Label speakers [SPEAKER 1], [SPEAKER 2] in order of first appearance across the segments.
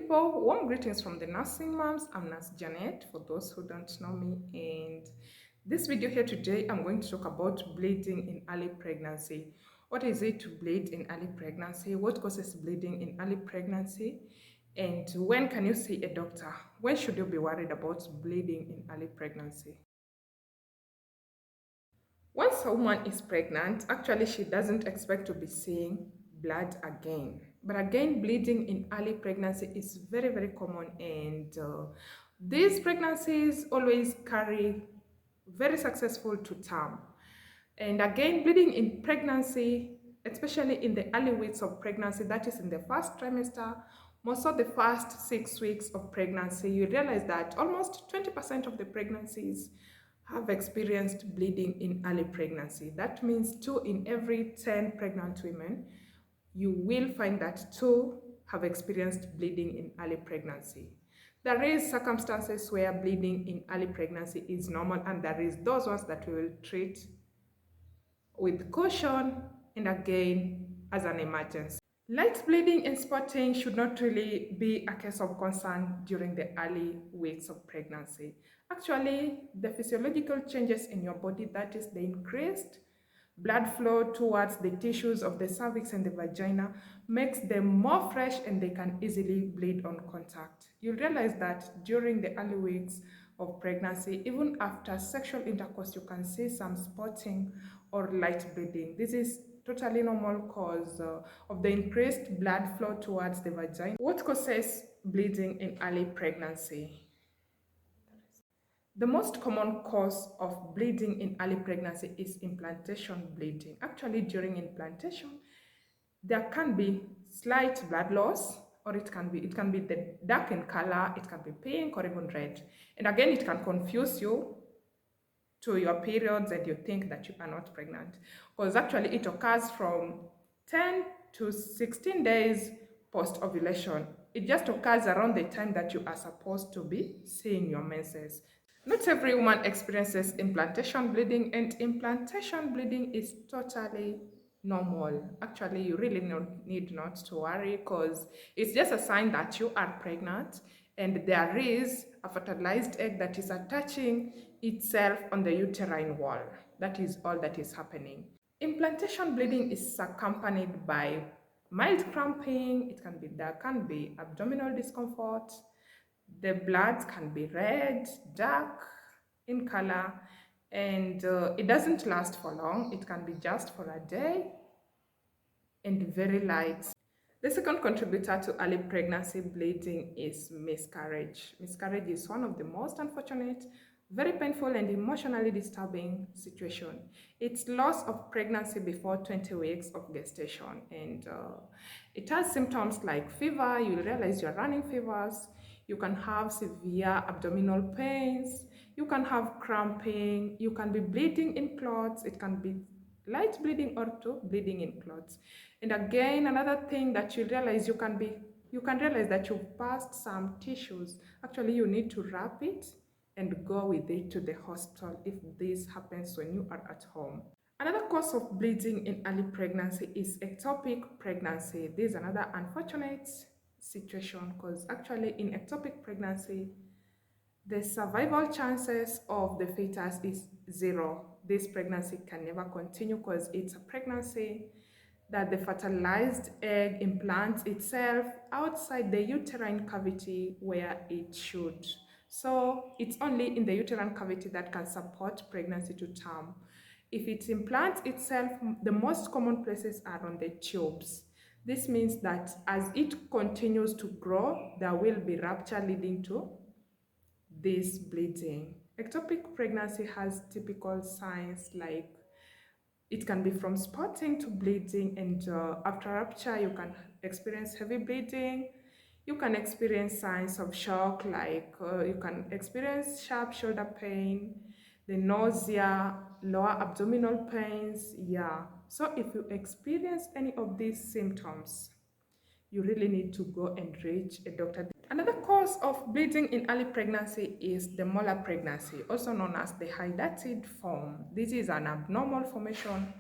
[SPEAKER 1] people, warm greetings from the nursing moms. I'm Nurse Janet, for those who don't know me, and this video here today I'm going to talk about bleeding in early pregnancy. What is it to bleed in early pregnancy? What causes bleeding in early pregnancy? And when can you see a doctor? When should you be worried about bleeding in early pregnancy? Once a woman is pregnant, actually she doesn't expect to be seeing blood again. But again, bleeding in early pregnancy is very, very common, and these pregnancies always carry very successful to term. And again, bleeding in pregnancy, especially in the early weeks of pregnancy, that is in the first trimester, most of the first 6 weeks of pregnancy, you realize that almost 20% of the pregnancies have experienced bleeding in early pregnancy. That means 2 in every 10 pregnant women, you will find that 2 have experienced bleeding in early pregnancy. There is circumstances where bleeding in early pregnancy is normal, and there is those ones that we will treat with caution and again as an emergency. Light bleeding and spotting should not really be a case of concern during the early weeks of pregnancy. Actually, the physiological changes in your body, that is the increased blood flow towards the tissues of the cervix and the vagina, makes them more fresh and they can easily bleed on contact. You'll realize that during the early weeks of pregnancy, even after sexual intercourse, you can see some spotting or light bleeding. This is totally normal cause of the increased blood flow towards the vagina. What causes bleeding in early pregnancy? The most common cause of bleeding in early pregnancy is implantation bleeding. Actually, during implantation, there can be slight blood loss, or it can be the dark in color, it can be pink or even red. And again, it can confuse you to your periods and you think that you are not pregnant, because actually it occurs from 10 to 16 days post ovulation. It just occurs around the time that you are supposed to be seeing your menses. Not every woman experiences implantation bleeding, and implantation bleeding is totally normal. Actually, you really need not to worry, because it's just a sign that you are pregnant and there is a fertilized egg that is attaching itself on the uterine wall. That is all that is happening. Implantation bleeding is accompanied by mild cramping. There can be abdominal discomfort. The blood can be red, dark in color, and it doesn't last for long. It can be just for a day and very light. The second contributor to early pregnancy bleeding is miscarriage. Miscarriage is one of the most unfortunate, very painful and emotionally disturbing situation. It's loss of pregnancy before 20 weeks of gestation, and it has symptoms like fever. You'll realize you're running fevers. You can have severe abdominal pains. You can have cramping. You can be bleeding in clots. It can be light bleeding or to bleeding in clots. And again, another thing that you realize, you can realize that you've passed some tissues. Actually, you need to wrap it and go with it to the hospital if this happens when you are at home. Another cause of bleeding in early pregnancy is ectopic pregnancy. This is another unfortunate situation, because actually in ectopic pregnancy, the survival chances of the fetus is 0. This pregnancy can never continue, because it's a pregnancy that the fertilized egg implants itself outside the uterine cavity where it should. So it's only in the uterine cavity that can support pregnancy to term. If it implants itself, the most common places are on the tubes. This means that as it continues to grow, there will be rupture leading to this bleeding. Ectopic pregnancy has typical signs like it can be from spotting to bleeding, and after rupture you can experience heavy bleeding. You can experience signs of shock, like you can experience sharp shoulder pain, the nausea, lower abdominal pains. Yeah, so if you experience any of these symptoms, you really need to go and reach a doctor. Another cause of bleeding in early pregnancy is the molar pregnancy, also known as the hydatid form. This is an abnormal formation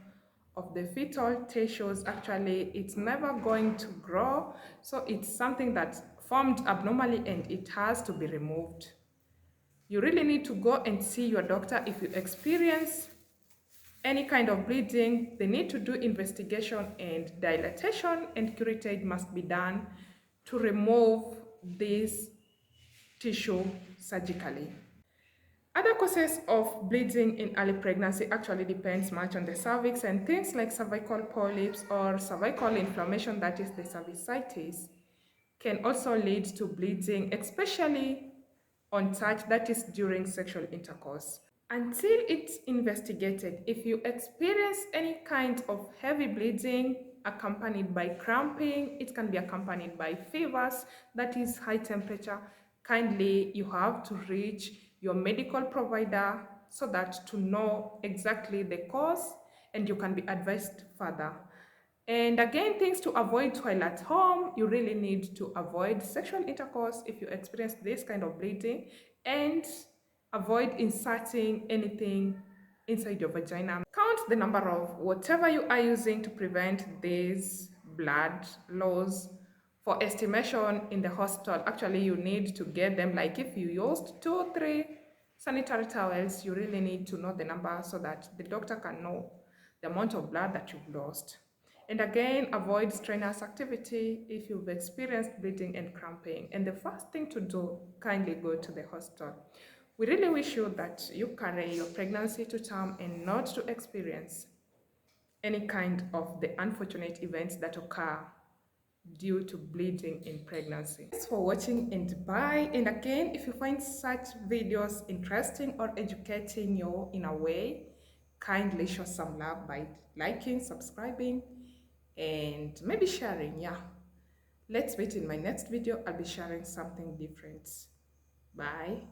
[SPEAKER 1] of the fetal tissues. Actually, it's never going to grow, so it's something that formed abnormally and it has to be removed. You really need to go and see your doctor if you experience any kind of bleeding. They need to do investigation, and dilatation and curettage must be done to remove this tissue surgically. Other causes of bleeding in early pregnancy actually depends much on the cervix, and things like cervical polyps or cervical inflammation, that is the cervicitis, can also lead to bleeding, especially on touch, that is during sexual intercourse. Until it's investigated, if you experience any kind of heavy bleeding accompanied by cramping, it can be accompanied by fevers, that is high temperature, kindly you have to reach your medical provider so that to know exactly the cause and you can be advised further. And again, things to avoid while at home: you really need to avoid sexual intercourse if you experience this kind of bleeding, and avoid inserting anything inside your vagina. Count the number of whatever you are using to prevent these blood loss. For estimation in the hospital, actually you need to get them, like if you used 2 or 3 sanitary towels, you really need to know the number so that the doctor can know the amount of blood that you've lost. And again, avoid strenuous activity if you've experienced bleeding and cramping. And the first thing to do, kindly go to the hospital. We really wish you that you carry your pregnancy to term and not to experience any kind of the unfortunate events that occur due to bleeding in pregnancy. Thanks for watching, and bye. And again, if you find such videos interesting or educating you in a way, kindly show some love by liking, subscribing, and maybe sharing. Yeah, let's wait in my next video. I'll be sharing something different. Bye.